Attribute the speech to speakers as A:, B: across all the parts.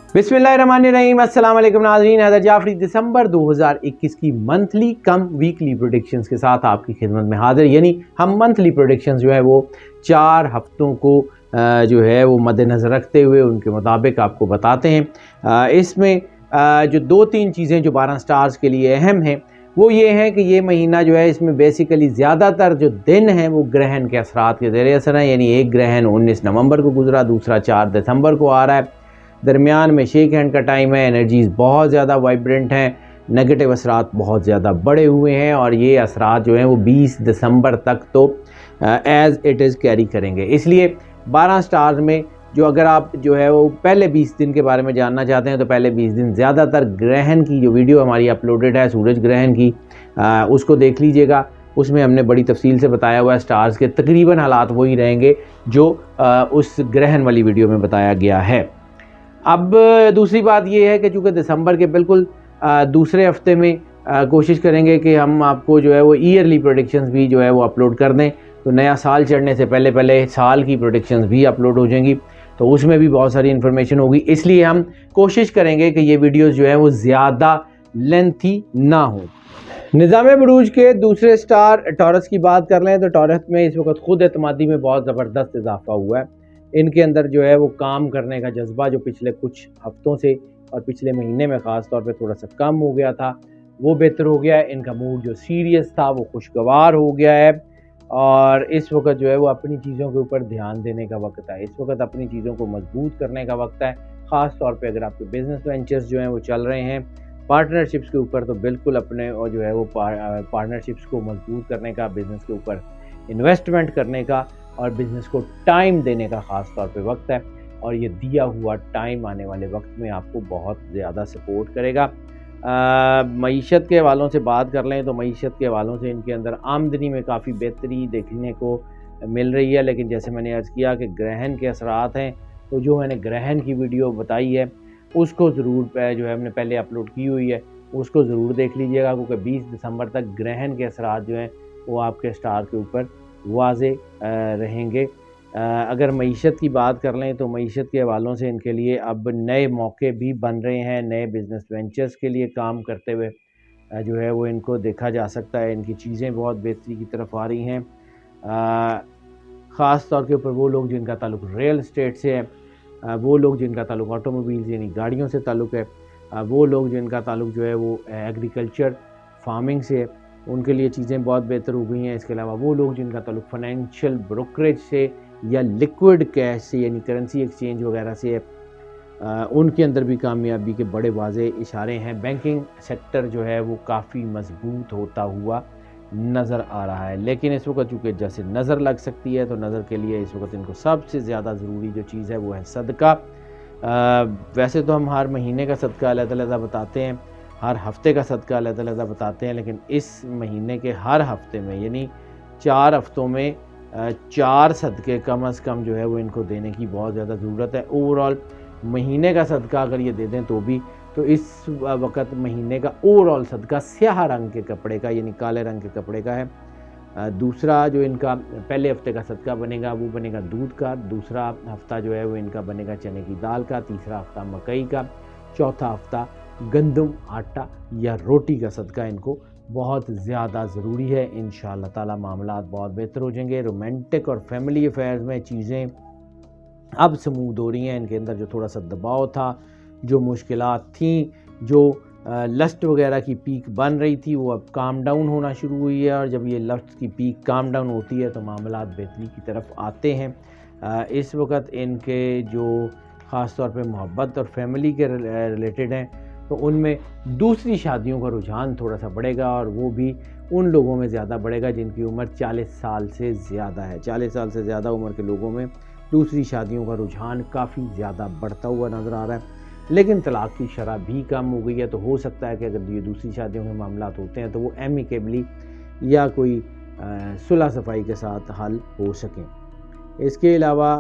A: बिस्मिल्लाहिर्रहमानिर्रहीम। अस्सलाम वालेकुम नाज़रीन, हैदर जाफरी दिसंबर 2021 की मंथली कम वीकली प्रोडिक्शंस के साथ आपकी खिदमत में हाजिर। यानी हम मंथली प्रोडिक्शंस जो है वो 4 हफ्तों को जो है वो मद्देनज़र रखते हुए उनके मुताबिक आपको बताते हैं। इसमें जो 2-3 चीज़ें जो 12 स्टार्स के लिए अहम हैं वो ये है कि ये महीना जो है इसमें बेसिकली ज़्यादातर जो दिन हैं वो ग्रहण के असरात के ज़रिए असर हैं। यानी एक ग्रहण 19 नवंबर को गुजरा, दूसरा 4 दिसंबर को आ रहा है। दरमियान में शेक हैंड का टाइम है। एनर्जीज़ बहुत ज़्यादा वाइब्रेंट हैं, नेगेटिव असरात बहुत ज़्यादा बढ़े हुए हैं और ये असरात जो हैं वो 20 दिसंबर तक तो एज़ इट इज़ कैरी करेंगे। इसलिए 12 स्टार्स में जो अगर आप जो है वो पहले 20 दिन के बारे में जानना चाहते हैं तो पहले 20 दिन ज़्यादातर ग्रहण की जो वीडियो हमारी अपलोडेड है सूरज ग्रहण की, उसको देख लीजिएगा। उसमें हमने बड़ी तफसील से बताया हुआ है। स्टार्स के तकरीबन हालात वही रहेंगे जो उस ग्रहण वाली वीडियो में बताया गया है। अब दूसरी बात यह है कि चूँकि दिसंबर के बिल्कुल दूसरे हफ्ते में कोशिश करेंगे कि हम आपको जो है वो ईयरली प्रेडिक्शंस भी जो है वो अपलोड कर दें, तो नया साल चढ़ने से पहले पहले साल की प्रेडिक्शंस भी अपलोड हो जाएंगी, तो उसमें भी बहुत सारी इन्फॉर्मेशन होगी। इसलिए हम कोशिश करेंगे कि ये वीडियोज़ जो है वो ज़्यादा लेंथी ना हो। निज़ाम बुरूज के दूसरे स्टार टॉरस की बात कर लें तो टॉरस में इस वक्त खुद एतमादी में बहुत ज़बरदस्त इजाफा हुआ है। इनके अंदर जो है वो काम करने का जज्बा जो पिछले कुछ हफ्तों से और पिछले महीने में ख़ास तौर पे थोड़ा सा कम हो गया था वो बेहतर हो गया है। इनका मूड जो सीरियस था वो खुशगवार हो गया है और इस वक्त जो है वो अपनी चीज़ों के ऊपर ध्यान देने का वक्त है। इस वक्त अपनी चीज़ों को मजबूत करने का वक्त है। ख़ास तौर पे अगर आपके बिजनेस वेंचर्स जो हैं वो चल रहे हैं पार्टनरशिप्स के ऊपर, तो बिल्कुल अपने और जो है वो पार्टनरशिप्स को मजबूत करने का, बिज़नेस के ऊपर इन्वेस्टमेंट करने का और बिज़नेस को टाइम देने का ख़ास तौर पे वक्त है। और ये दिया हुआ टाइम आने वाले वक्त में आपको बहुत ज़्यादा सपोर्ट करेगा। मईशत के हवालों से बात कर लें तो मईशत के हवालों से इनके अंदर आमदनी में काफ़ी बेहतरी देखने को मिल रही है। लेकिन जैसे मैंने अर्ज़ किया कि ग्रहण के असरात हैं, तो जो मैंने ग्रहण की वीडियो बताई है उसको ज़रूर जो है हमने पहले अपलोड की हुई है, उसको ज़रूर देख लीजिएगा, क्योंकि 20 दिसंबर तक ग्रहण के असरात जो हैं वो आपके स्टार के ऊपर वाज़े रहेंगे। अगर मईशत की बात कर लें तो मईशत के हवालों से इनके लिए अब नए मौके भी बन रहे हैं। नए बिज़नेस वेंचर्स के लिए काम करते हुए जो है वो इनको देखा जा सकता है। इनकी चीज़ें बहुत बेहतरी की तरफ आ रही हैं। ख़ास तौर के ऊपर वो लोग जिनका ताल्लुक रियल इस्टेट से है, वो लोग जिनका ताल्लुक ऑटोमोबाइल्स यानी गाड़ियों से ताल्लुक है, वो लोग जिनका ताल्लुक जो है वो एग्रीकल्चर फार्मिंग से है, उनके लिए चीज़ें बहुत बेहतर हो गई हैं। इसके अलावा वो लोग जिनका ताल्लुक फाइनेंशियल ब्रोकरेज से या लिक्विड कैश से यानी करेंसी एक्सचेंज वगैरह से है, उनके अंदर भी कामयाबी के बड़े वाज़े इशारे हैं। बैंकिंग सेक्टर जो है वो काफ़ी मजबूत होता हुआ नज़र आ रहा है। लेकिन इस वक्त चूँकि जैसे नज़र लग सकती है तो नज़र के लिए इस वक्त इनको सबसे ज़्यादा ज़रूरी जो चीज़ है वो है सदका। वैसे तो हम हर महीने का सदका अलग-अलग बताते हैं, हर हफ्ते का सदका अलग-अलग बताते हैं, लेकिन इस महीने के हर हफ्ते में यानी 4 हफ्तों में 4 सदके कम से कम जो है वो इनको देने की बहुत ज़्यादा ज़रूरत है। ओवरऑल महीने का सदका अगर ये दे दें तो भी, तो इस वक्त महीने का ओवरऑल सदका स्याह रंग के कपड़े का यानी काले रंग के कपड़े का है। दूसरा जो इनका पहले हफ्ते का सदका बनेगा वो बनेगा दूध का, दूसरा हफ्ता जो है वो इनका बनेगा चने की दाल का, तीसरा हफ्ता मकई का, चौथा हफ्ता गंदम, आटा या रोटी का सदका इनको बहुत ज़्यादा ज़रूरी है। इंशाअल्लाह ताला मामलात बहुत बेहतर हो जाएंगे। रोमांटिक और फैमिली अफेयर्स में चीज़ें अब स्मूथ हो रही हैं। इनके अंदर जो थोड़ा सा दबाव था, जो मुश्किलात थी, जो लस्ट वगैरह की पीक बन रही थी, वो अब काम डाउन होना शुरू हुई है और जब ये लस्ट की पीक काम डाउन होती है तो मामलात बेहतरी की तरफ आते हैं। इस वक्त इनके जो ख़ास तौर पे मोहब्बत और फैमिली के रिलेटेड हैं तो उनमें दूसरी शादियों का रुझान थोड़ा सा बढ़ेगा और वो भी उन लोगों में ज़्यादा बढ़ेगा जिनकी उम्र 40 साल से ज़्यादा है। 40 साल से ज़्यादा उम्र के लोगों में दूसरी शादियों का रुझान काफ़ी ज़्यादा बढ़ता हुआ नज़र आ रहा है। लेकिन तलाक़ की शरह भी कम हो गई है, तो हो सकता है कि अगर ये दूसरी शादियों के मामलात होते हैं तो वो एमिकेबली या कोई सुलह सफाई के साथ हल हो सकें। इसके अलावा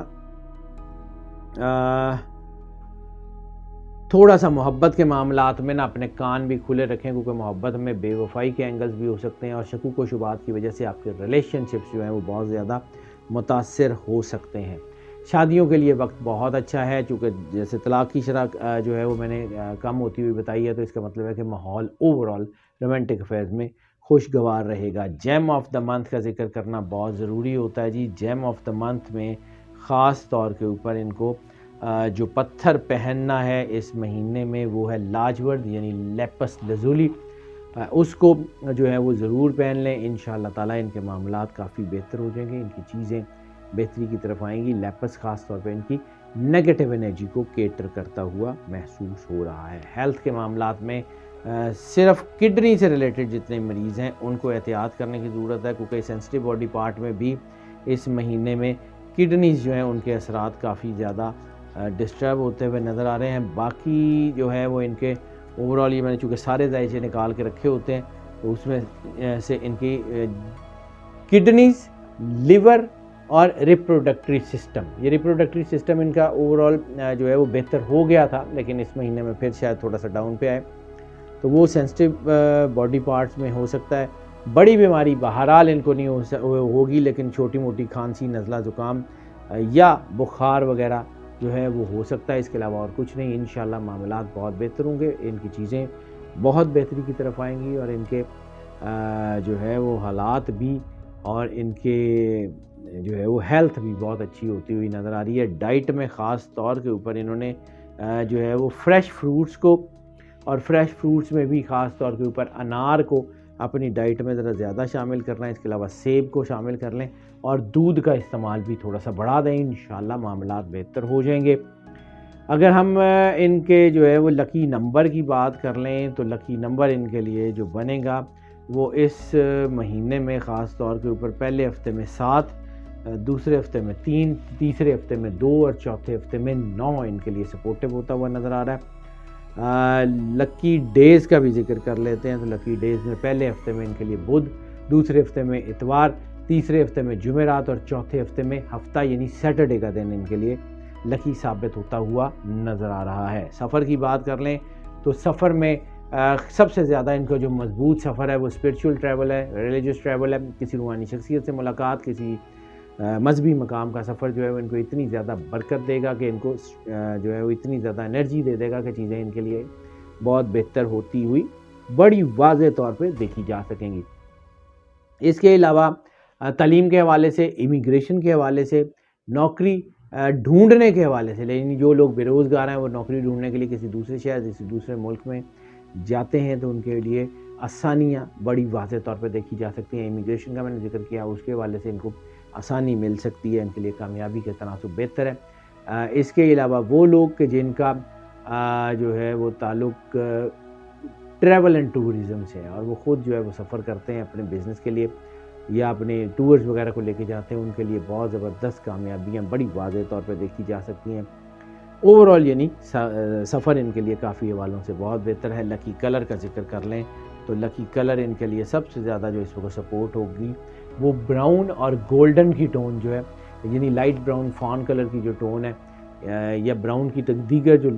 A: थोड़ा सा मोहब्बत के मामलात में ना अपने कान भी खुले रखें, क्योंकि मोहब्बत में बेवफाई के एंगल्स भी हो सकते हैं और शकूक व शुबात की वजह से आपके रिलेशनशिप्स जो हैं वो बहुत ज़्यादा मुतासर हो सकते हैं। शादियों के लिए वक्त बहुत अच्छा है, चूँकि जैसे तलाक़ की शरह जो है वो मैंने कम होती हुई बताई है, तो इसका मतलब है कि माहौल ओवरऑल रोमांटिक अफेयर्स में खुशगवार रहेगा। जेम ऑफ द मंथ का जिक्र करना बहुत ज़रूरी होता है जी। जेम ऑफ द मंथ में ख़ास तौर के ऊपर इनको जो पत्थर पहनना है इस महीने में वो है लाजवर्द यानी लेपस लजुली। उसको जो है वो ज़रूर पहन लें, इंशाअल्लाह ताला इनके मामलात काफ़ी बेहतर हो जाएंगे, इनकी चीज़ें बेहतरी की तरफ आएंगी। लेपस ख़ास तौर पे इनकी नेगेटिव एनर्जी को केटर करता हुआ महसूस हो रहा है। हेल्थ के मामलात में सिर्फ किडनी से रिलेटेड जितने मरीज़ हैं उनको एहतियात करने की ज़रूरत है, क्योंकि सेंसिटिव बॉडी पार्ट में भी इस महीने में किडनीज़ जो हैं उनके असरात काफ़ी ज़्यादा डिस्टर्ब होते हुए नज़र आ रहे हैं। बाकी जो है वो इनके ओवरऑल ये मैंने चूँकि सारे जायचे निकाल के रखे होते हैं, तो उसमें से इनकी किडनीज़, लिवर और रिप्रोडक्टरी सिस्टम, ये रिप्रोडक्टरी सिस्टम इनका ओवरऑल जो है वो बेहतर हो गया था, लेकिन इस महीने में फिर शायद थोड़ा सा डाउन पे आए, तो वो सेंसिटिव बॉडी पार्ट्स में हो सकता है। बड़ी बीमारी बहरहाल इनको नहीं होगी, लेकिन छोटी मोटी खांसी, नज़ला, ज़ुकाम या बुखार वगैरह जो है वो हो सकता है। इसके अलावा और कुछ नहीं। इंशाल्लाह मामलात बहुत बेहतर होंगे, इनकी चीज़ें बहुत बेहतरी की तरफ आएंगी और इनके जो है वो हालात भी और इनके जो है वो हेल्थ भी बहुत अच्छी होती हुई नज़र आ रही है। डाइट में ख़ास तौर के ऊपर इन्होंने जो है वो फ्रेश फ्रूट्स को, और फ्रेश फ्रूट्स में भी ख़ास तौर के ऊपर अनार को अपनी डाइट में ज़रा ज़्यादा शामिल करना है। इसके अलावा सेब को शामिल कर लें और दूध का इस्तेमाल भी थोड़ा सा बढ़ा दें, इंशाल्लाह मामलात बेहतर हो जाएंगे। अगर हम इनके जो है वो लकी नंबर की बात कर लें, तो लकी नंबर इनके लिए जो बनेगा वो इस महीने में ख़ास तौर के ऊपर पहले हफ्ते में 7, दूसरे हफ्ते में 3, तीसरे हफ्ते में 2 और चौथे हफ्ते में 9 इनके लिए सपोर्टिव होता हुआ नज़र आ रहा है। लकी डेज़ का भी जिक्र कर लेते हैं, तो लकी डेज़ में पहले हफ्ते में इनके लिए बुध, दूसरे हफ्ते में इतवार, तीसरे हफ्ते में जुमेरात और चौथे हफ्ते में हफ्ता यानी सैटरडे का दिन इनके लिए लकी साबित होता हुआ नज़र आ रहा है। सफ़र की बात कर लें तो सफ़र में सबसे ज़्यादा इनका जो मजबूत सफ़र है वो स्पिरिचुअल ट्रैवल है, रिलीजियस ट्रैवल है। किसी रूहानी शख्सियत से मुलाकात, किसी मजहबी मकाम का सफ़र जो है वो इनको इतनी ज़्यादा बरकत देगा कि इनको जो है वो इतनी ज़्यादा एनर्जी दे देगा कि चीज़ें इनके लिए बहुत बेहतर होती हुई बड़ी वाज़ेह तौर पे देखी जा सकेंगी। इसके अलावा तालीम के हवाले से, इमिग्रेशन के हवाले से, नौकरी ढूंढने के हवाले से, लेकिन जो लोग बेरोज़गार हैं वो नौकरी ढूंढने के लिए किसी दूसरे शहर, किसी दूसरे मुल्क में जाते हैं, तो उनके लिए आसानियाँ बड़ी वाज़ेह तौर पर देखी जा सकती हैं। इमिग्रेशन का मैंने जिक्र किया, उसके हवाले से इनको आसानी मिल सकती है, इनके लिए कामयाबी के तनासुब बेहतर है। इसके अलावा वो लोग कि जिनका जो है वो ताल्लुक़ ट्रैवल एंड टूरिज़म से है और वो ख़ुद जो है वो सफ़र करते हैं अपने बिज़नेस के लिए या अपने टूर्स वगैरह को लेके जाते हैं, उनके लिए बहुत ज़बरदस्त कामयाबियाँ बड़ी वाज़ेह तौर पे देखी जा सकती हैं। ओवरऑल यानी सफ़र इनके लिए काफ़ी हवालों से बहुत बेहतर है। लकी कलर का जिक्र कर लें तो लकी कलर इनके लिए सबसे ज़्यादा जो इस वक्त सपोर्ट होगी वो ब्राउन और गोल्डन की टोन जो है, यानी लाइट ब्राउन फॉन कलर की जो टोन है या ब्राउन की दीगर जो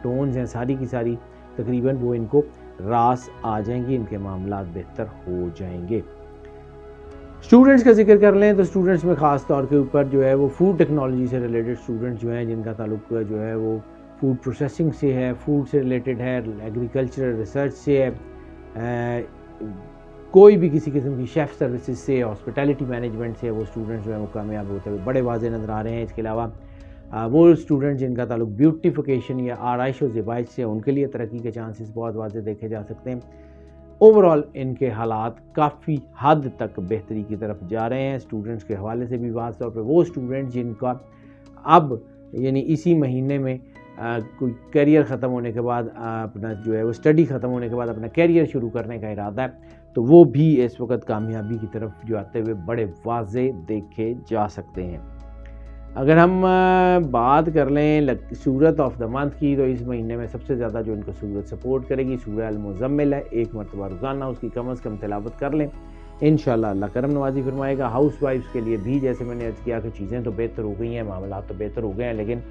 A: टोन्स हैं सारी की सारी तकरीबन वो इनको रास आ जाएंगी, इनके मामलात बेहतर हो जाएंगे। स्टूडेंट्स का जिक्र कर लें तो स्टूडेंट्स में ख़ास तौर के ऊपर जो है वो फूड टेक्नोलॉजी से रिलेटेड स्टूडेंट्स जो हैं जिनका ताल्लुक़ जो है वो फूड प्रोसेसिंग से है, फूड से रिलेटेड है, एग्रीकल्चरल रिसर्च से है, कोई भी किसी किस्म की शेफ़ सर्विसेज से, हॉस्पिटैलिटी मैनेजमेंट से वो स्टूडेंट्स जो है वो कामयाब होते हुए बड़े वाज़ेह नज़र आ रहे हैं। इसके अलावा वो स्टूडेंट जिनका ताल्लुक़ ब्यूटिफिकेशन या आराइश व ज़िबाइश से, उनके लिए तरक्की के चांसेस बहुत वाज़ेह देखे जा सकते हैं। ओवरऑल इनके हालात काफ़ी हद तक बेहतरी की तरफ जा रहे हैं। स्टूडेंट्स के हवाले से भी वाज़ तौर पे वो स्टूडेंट जिनका अब यानी इसी महीने में कोई करियर ख़त्म होने के बाद अपना जो है वो स्टडी ख़त्म होने के बाद अपना करियर शुरू करने का इरादा है, तो वो भी इस वक्त कामयाबी की तरफ जो आते हुए बड़े वाज़ेह देखे जा सकते हैं। अगर हम बात कर लें सूरत ऑफ द मंथ की, तो इस महीने में सबसे ज़्यादा जो इनको सूरत सपोर्ट करेगी सूरह अल-मुज़म्मिल है। एक मरतबा रोज़ाना उसकी कम अज़ कम तिलावत कर लें, इंशाअल्लाह अल्लाह करम नवाज़ी फरमाएगा। हाउस वाइफ्स के लिए भी जैसे मैंने अर्ज़ किया कि चीज़ें तो बेहतर हो गई हैं, मामलात तो बेहतर हो गए हैं, लेकिन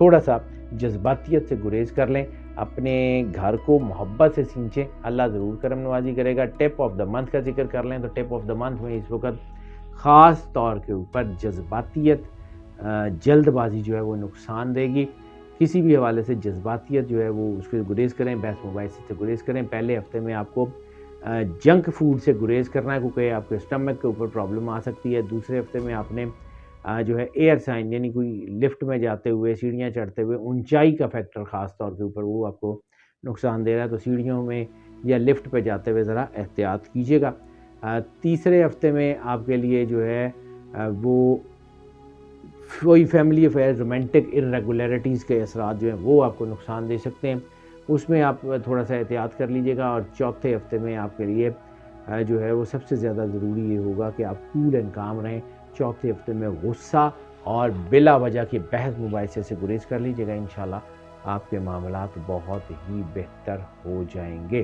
A: थोड़ा सा जज्बातियत से गुरेज कर लें, अपने घर को मोहब्बत से सींचें, अल्लाह ज़रूर करम नवाज़ी करेगा। टिप ऑफ द मंथ का जिक्र कर लें तो टिप ऑफ द मंथ में इस वक्त ख़ास तौर के ऊपर जज्बातियत जल्दबाजी जो है वो नुकसान देगी। किसी भी हवाले से जज्बातियत जो है वो उससे गुरेज़ करें, बहस मुबाहिसे से गुरेज़ करें। पहले हफ्ते में आपको जंक फूड से गुरेज़ करना है क्योंकि आपके स्टमक के ऊपर प्रॉब्लम आ सकती है। दूसरे हफ्ते में आपने जो है एयर साइन यानी कोई लिफ्ट में जाते हुए, सीढ़ियाँ चढ़ते हुए ऊंचाई का फैक्टर ख़ास तौर के ऊपर वो आपको नुकसान दे रहा है, तो सीढ़ियों में या लिफ्ट पे जाते हुए ज़रा एहतियात कीजिएगा। तीसरे हफ्ते में आपके लिए जो है वो कोई फैमिली अफेयर, रोमांटिक इर्रेगुलरिटीज़ के असरात जो हैं वो आपको नुकसान दे सकते हैं, उसमें आप थोड़ा सा एहतियात कर लीजिएगा। और चौथे हफ्ते में आपके लिए जो है वो सबसे ज़्यादा ज़रूरी ये होगा कि आप कूल एंड काम रहें। चौथे हफ्ते में गुस्सा और बिला वजह की बहस मुबाहिसे से गुरेज कर लीजिएगा। इंशाल्लाह आपके मामलात बहुत ही बेहतर हो जाएंगे।